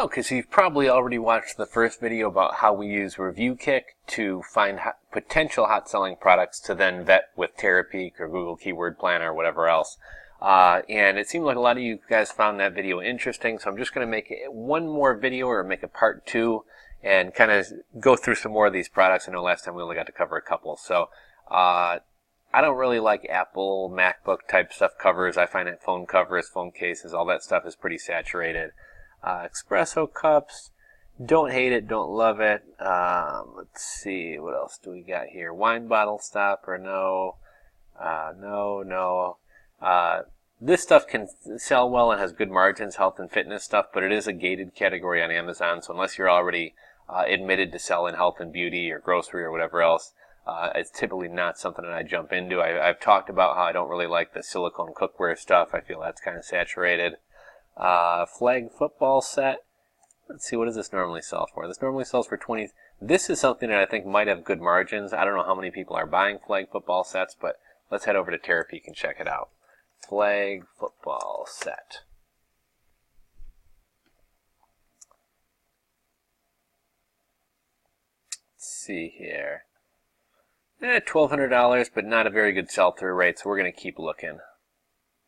Okay, so you've probably already watched the first video about how we use ReviewKick to find potential hot-selling products to then vet with Terapeak or Google Keyword Planner or whatever else. And it seemed like a lot of you guys found that video interesting, so I'm just going to make one more video or make a part 2 and kind of go through some more of these products. I know last time we only got to cover a couple. So I don't really like Apple, MacBook type stuff covers. I find that phone covers, phone cases, all that stuff is pretty saturated. Espresso cups, don't hate it, don't love it. Let's see, what else do we got here? Wine bottle stopper, no. No. This stuff can sell well and has good margins, health and fitness stuff, but it is a gated category on Amazon, so unless you're already admitted to sell in health and beauty or grocery or whatever else, it's typically not something that I jump into. I've talked about how I don't really like the silicone cookware stuff. I feel that's kind of saturated. Flag football set. Let's see, what does this normally sell for? This normally sells for 20. This is something that I think might have good margins. I don't know how many people are buying flag football sets, but let's head over to Terapeak and check it out. Flag football set. Let's see here. $1,200, but not a very good sell-through rate, so we're going to keep looking.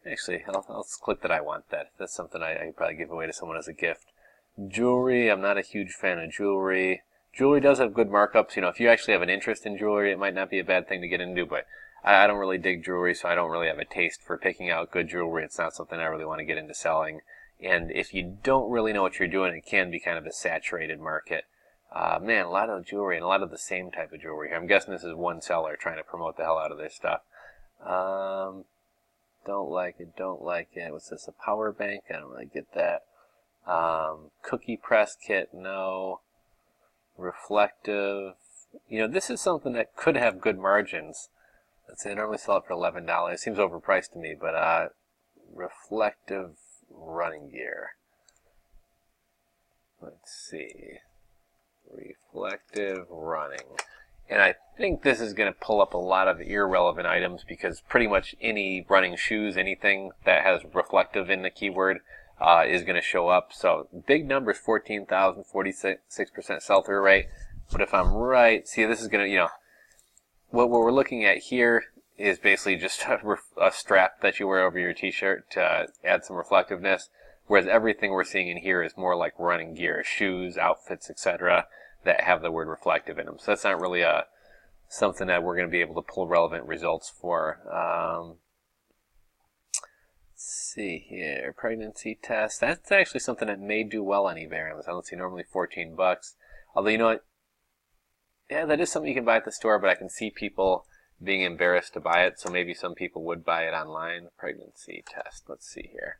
Actually, I'll click that I want that. That's something I could probably give away to someone as a gift. Jewelry, I'm not a huge fan of jewelry. Jewelry does have good markups. You know, if you actually have an interest in jewelry, it might not be a bad thing to get into, but I don't really dig jewelry, so I don't really have a taste for picking out good jewelry. It's not something I really want to get into selling. And if you don't really know what you're doing, it can be kind of a saturated market. Man, a lot of jewelry and a lot of the same type of jewelry here. I'm guessing this is one seller trying to promote the hell out of their stuff. Don't like it. What's this, a power bank? I don't really get that. Cookie press kit, no. Reflective. You know, this is something that could have good margins. Let's say I normally sell it for $11. It seems overpriced to me, but reflective running gear. Let's see. Reflective running. And I think this is going to pull up a lot of irrelevant items because pretty much any running shoes, anything that has reflective in the keyword is going to show up. So big numbers, 14,000, 46% sell-through rate. But if I'm right, see, this is going to, you know, what we're looking at here is basically just a strap that you wear over your t-shirt to add some reflectiveness. Whereas everything we're seeing in here is more like running gear, shoes, outfits, etc. that have the word reflective in them. So that's not really something that we're going to be able to pull relevant results for. Let's see here. Pregnancy test. That's actually something that may do well on eBay. Let's see, normally $14. Although, you know what? Yeah, that is something you can buy at the store, but I can see people being embarrassed to buy it, so maybe some people would buy it online. Pregnancy test. Let's see here.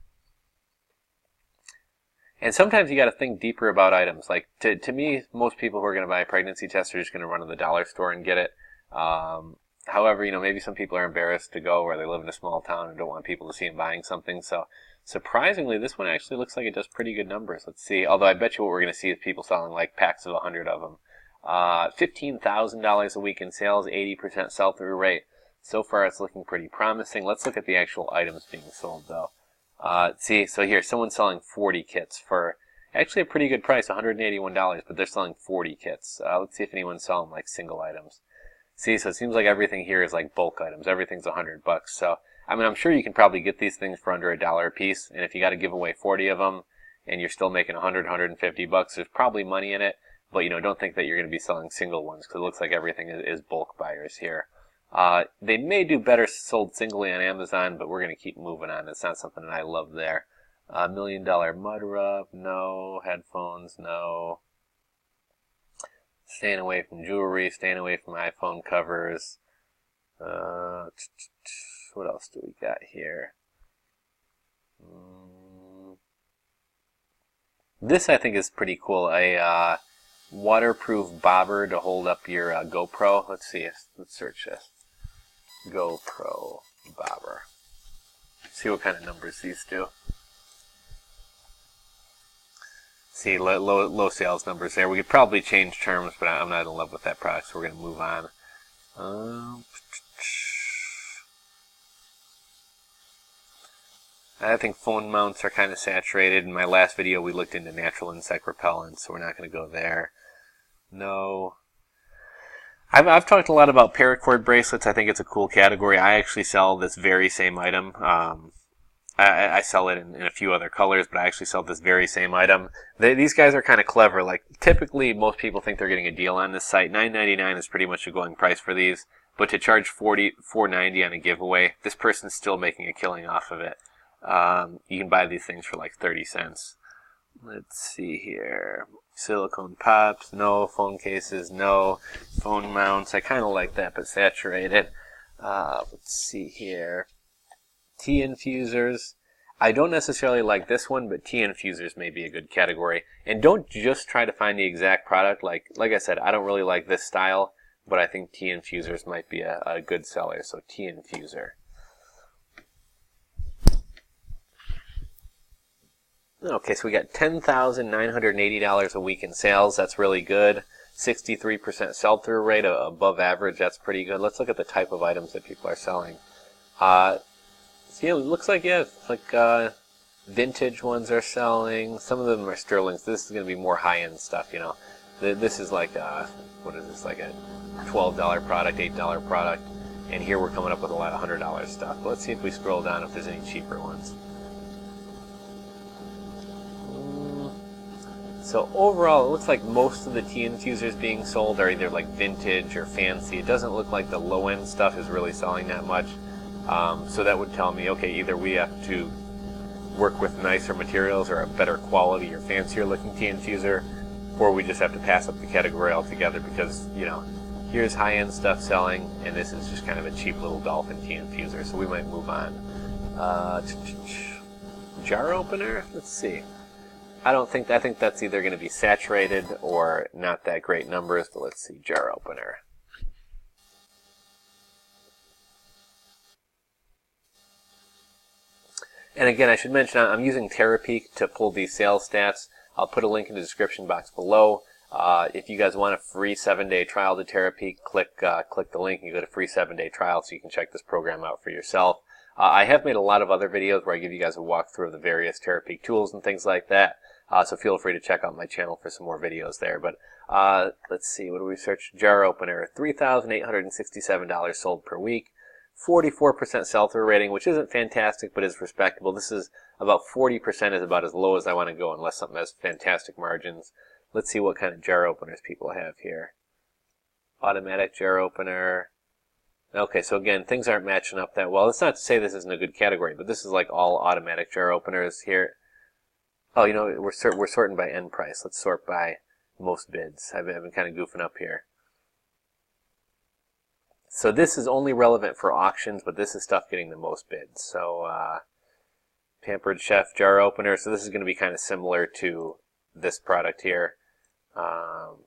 And sometimes you got to think deeper about items. Like, to me, most people who are going to buy a pregnancy test are just going to run to the dollar store and get it. However, you know, maybe some people are embarrassed to go or they live in a small town and don't want people to see them buying something. So, surprisingly, this one actually looks like it does pretty good numbers. Let's see. Although I bet you what we're going to see is people selling like packs of 100 of them. $15,000 a week in sales, 80% sell-through rate. So far, it's looking pretty promising. Let's look at the actual items being sold, though. See, so here, someone's selling 40 kits for actually a pretty good price, $181, but they're selling 40 kits. Let's see if anyone's selling like single items. See, so it seems like everything here is like bulk items. Everything's $100. So, I mean, I'm sure you can probably get these things for under $1 a piece, and if you got to give away 40 of them, and you're still making $150, there's probably money in it. But, you know, don't think that you're going to be selling single ones, because it looks like everything is bulk buyers here. They may do better sold singly on Amazon, but we're going to keep moving on. It's not something that I love there. $1 million mud rub, no. Headphones, no. Staying away from jewelry, staying away from iPhone covers. What else do we got here? This I think is pretty cool. A waterproof bobber to hold up your GoPro. Let's see. Let's search this. GoPro bobber. See what kind of numbers these do. See, low sales numbers there. We could probably change terms, but I'm not in love with that product, so we're going to move on. I think phone mounts are kind of saturated. In my last video, we looked into natural insect repellents, so we're not going to go there. No. I've talked a lot about paracord bracelets. I think it's a cool category. I actually sell this very same item. I sell it in a few other colors, but I actually sell this very same item. These guys are kind of clever. Like, typically, most people think they're getting a deal on this site. $9.99 is pretty much a going price for these. But to charge $4.90 on a giveaway, this person's still making a killing off of it. You can buy these things for like 30 cents. Let's see here. Silicone pops, no. Phone cases, no. Phone mounts, I kind of like that, but saturated. Let's see here. Tea infusers. I don't necessarily like this one, but tea infusers may be a good category. And don't just try to find the exact product. Like I said, I don't really like this style, but I think tea infusers might be a good seller. So tea infuser. Okay, so we got $10,980 a week in sales. That's really good. 63% sell-through rate, above average. That's pretty good. Let's look at the type of items that people are selling. So yeah, it looks like, yeah, like vintage ones are selling. Some of them are sterlings. This is going to be more high-end stuff, you know. This is like, what is this, like a $12 product, $8 product. And here we're coming up with a lot of $100 stuff. But let's see if we scroll down if there's any cheaper ones. So overall, it looks like most of the tea infusers being sold are either like vintage or fancy. It doesn't look like the low-end stuff is really selling that much. So that would tell me, okay, either we have to work with nicer materials or a better quality or fancier looking tea infuser, or we just have to pass up the category altogether because, you know, here's high-end stuff selling, and this is just kind of a cheap little dolphin tea infuser, so we might move on. Jar opener? Let's see. I think that's either going to be saturated or not that great numbers, but let's see, jar opener. And again, I should mention I'm using Terapeak to pull these sales stats. I'll put a link in the description box below. If you guys want a free 7-day trial to Terapeak, click the link and you go to free 7-day trial so you can check this program out for yourself. I have made a lot of other videos where I give you guys a walkthrough of the various Terapeak tools and things like that. So feel free to check out my channel for some more videos there. But let's see, what do we search? Jar opener, $3,867 sold per week. 44% sell-through rating, which isn't fantastic, but is respectable. This is about 40% is about as low as I want to go unless something has fantastic margins. Let's see what kind of jar openers people have here. Automatic jar opener. Okay, so again, things aren't matching up that well. That's not to say this isn't a good category, but this is like all automatic jar openers here. Oh, you know, we're sorting by end price. Let's sort by most bids. I've been kind of goofing up here. So this is only relevant for auctions, but this is stuff getting the most bids. So Pampered Chef jar opener. So this is going to be kind of similar to this product here. $1.95,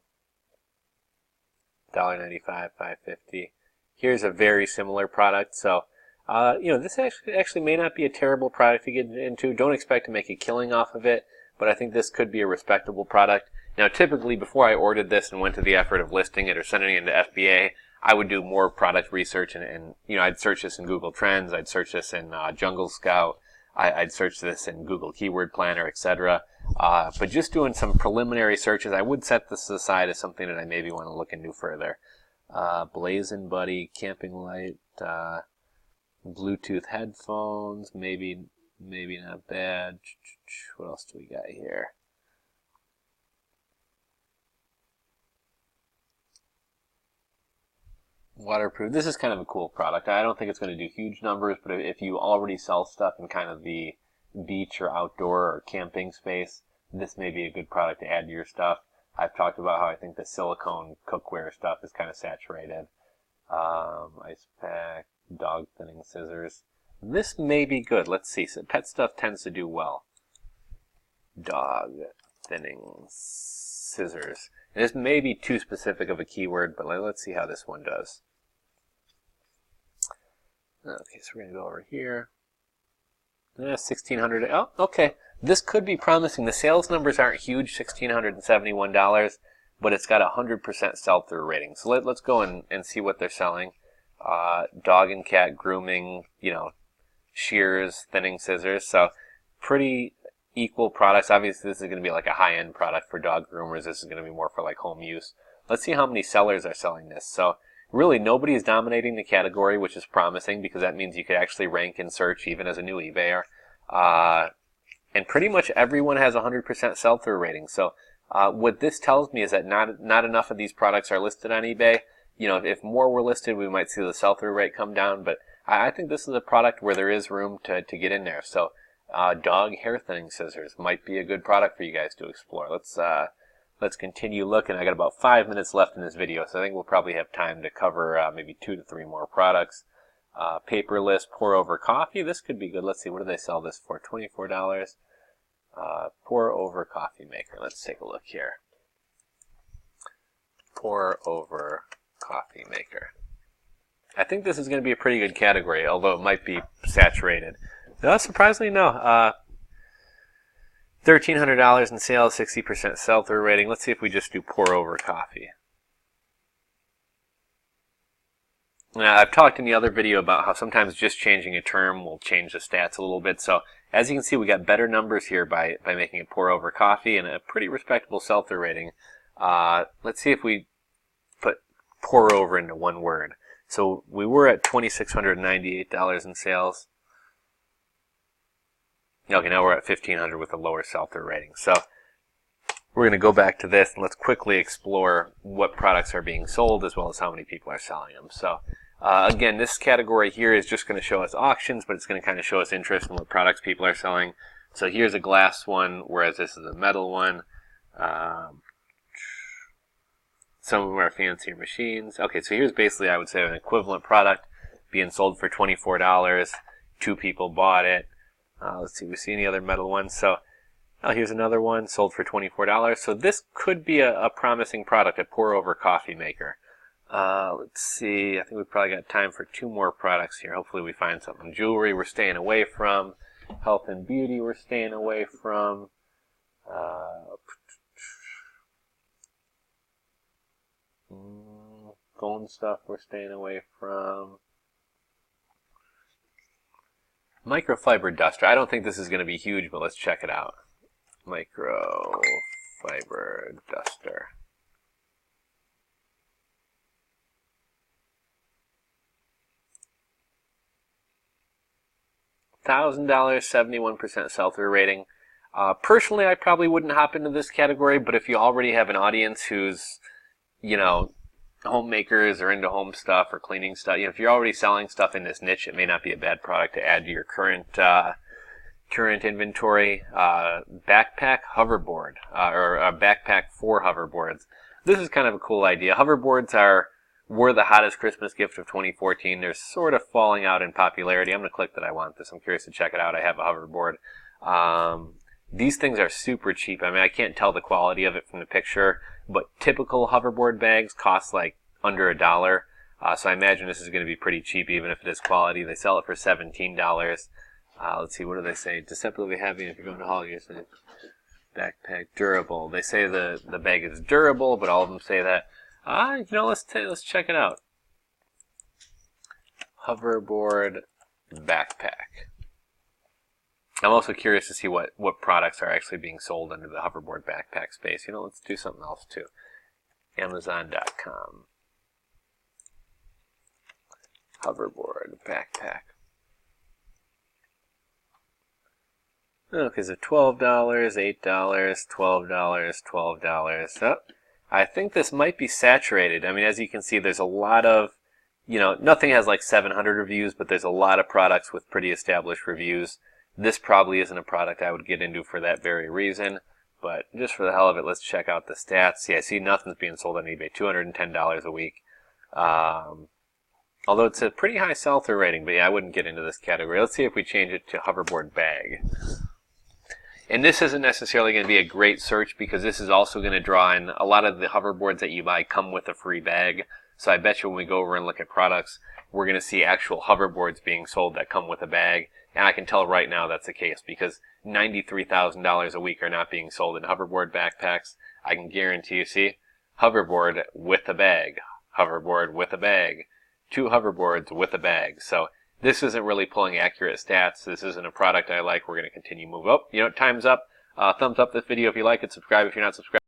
$5.50. Here's a very similar product. So you know, this actually may not be a terrible product to get into. Don't expect to make a killing off of it, but I think this could be a respectable product. Now, typically, before I ordered this and went to the effort of listing it or sending it into FBA, I would do more product research and you know, I'd search this in Google Trends, I'd search this in Jungle Scout, I'd search this in Google Keyword Planner, etc. But just doing some preliminary searches, I would set this aside as something that I maybe want to look into further. Blazin' Buddy, camping light, Bluetooth headphones, maybe not bad. What else do we got here? Waterproof. This is kind of a cool product. I don't think it's going to do huge numbers, but if you already sell stuff in kind of the beach or outdoor or camping space, this may be a good product to add to your stuff. I've talked about how I think the silicone cookware stuff is kind of saturated. Ice pack, dog thinning scissors. This may be good. Let's see. So pet stuff tends to do well. Dog thinning scissors. And this may be too specific of a keyword, but let's see how this one does. Okay, so we're going to go over here. 1,600. Oh, okay. This could be promising. The sales numbers aren't huge, $1,671, but it's got a 100% sell-through rating. So let's go and see what they're selling. Dog and cat grooming, you know, shears, thinning scissors. So pretty equal products. Obviously, this is going to be like a high-end product for dog groomers. This is going to be more for like home use. Let's see how many sellers are selling this. So really, nobody is dominating the category, which is promising because that means you could actually rank in search even as a new eBayer. And pretty much everyone has 100% sell-through rating. So what this tells me is that not enough of these products are listed on eBay. You know, if more were listed, we might see the sell-through rate come down. But I think this is a product where there is room to get in there. So dog hair thinning scissors might be a good product for you guys to explore. Let's continue looking. I got about 5 minutes left in this video, so I think we'll probably have time to cover maybe 2 to 3 more products. Paperless pour over coffee. This could be good. Let's see, what do they sell this for? $24. Pour over coffee maker. Let's take a look here. Pour over coffee maker. I think this is going to be a pretty good category, although it might be saturated. No, surprisingly, no. $1,300 in sales, 60% sell-through rating. Let's see if we just do pour over coffee. Now, I've talked in the other video about how sometimes just changing a term will change the stats a little bit. So as you can see, we got better numbers here by making it pour over coffee and a pretty respectable sell-through rating. Let's see if we put pour over into one word. So we were at $2,698 in sales. Okay, now we're at $1,500 with a lower sell-through rating. So we're going to go back to this and let's quickly explore what products are being sold as well as how many people are selling them. So again, this category here is just going to show us auctions, but it's going to kind of show us interest in what products people are selling. So here's a glass one, whereas this is a metal one. Some of them are fancier machines. Okay, so here's basically, I would say, an equivalent product being sold for $24. 2 people bought it. Let's see, we see any other metal ones. So here's another one sold for $24. So this could be a promising product, a pour over coffee maker. Let's see, I think we've probably got time for 2 more products here. Hopefully we find something. Jewelry we're staying away from. Health and beauty we're staying away from. Phone stuff we're staying away from. Microfiber duster. I don't think this is going to be huge, but let's check it out. Microfiber duster. $1,000, 71% sell-through rating. Personally, I probably wouldn't hop into this category, but if you already have an audience who's, you know, homemakers or into home stuff or cleaning stuff, you know, if you're already selling stuff in this niche, it may not be a bad product to add to your current inventory. Backpack hoverboard, or a backpack for hoverboards. This is kind of a cool idea. Hoverboards were the hottest Christmas gift of 2014. They're sort of falling out in popularity. I'm going to click that I want this. I'm curious to check it out. I have a hoverboard. These things are super cheap. I mean, I can't tell the quality of it from the picture, but typical hoverboard bags cost like under $1. So I imagine this is going to be pretty cheap, even if it is quality. They sell it for $17. Let's see, what do they say? Deceptively heavy if you're going to haul your backpack. Durable. They say the bag is durable, but all of them say that. You know, let's check it out. Hoverboard backpack. I'm also curious to see what products are actually being sold under the hoverboard backpack space. You know, let's do something else too. Amazon.com. Hoverboard backpack. Okay, so $12, $8, $12, $12. Oh, I think this might be saturated. I mean, as you can see, there's a lot of, you know, nothing has like 700 reviews, but there's a lot of products with pretty established reviews. This probably isn't a product I would get into for that very reason, but just for the hell of it, let's check out the stats. Yeah, I see nothing's being sold on eBay, $210 a week. Although it's a pretty high sell-through rating, but yeah, I wouldn't get into this category. Let's see if we change it to hoverboard bag. And this isn't necessarily going to be a great search because this is also going to draw in a lot of the hoverboards that you buy come with a free bag. So I bet you when we go over and look at products, we're going to see actual hoverboards being sold that come with a bag. And I can tell right now that's the case because $93,000 a week are not being sold in hoverboard backpacks. I can guarantee you, see, hoverboard with a bag, hoverboard with a bag, 2 hoverboards with a bag. So this isn't really pulling accurate stats. This isn't a product I like. We're going to continue to move up. Time's up. Thumbs up this video if you like it. Subscribe if you're not subscribed.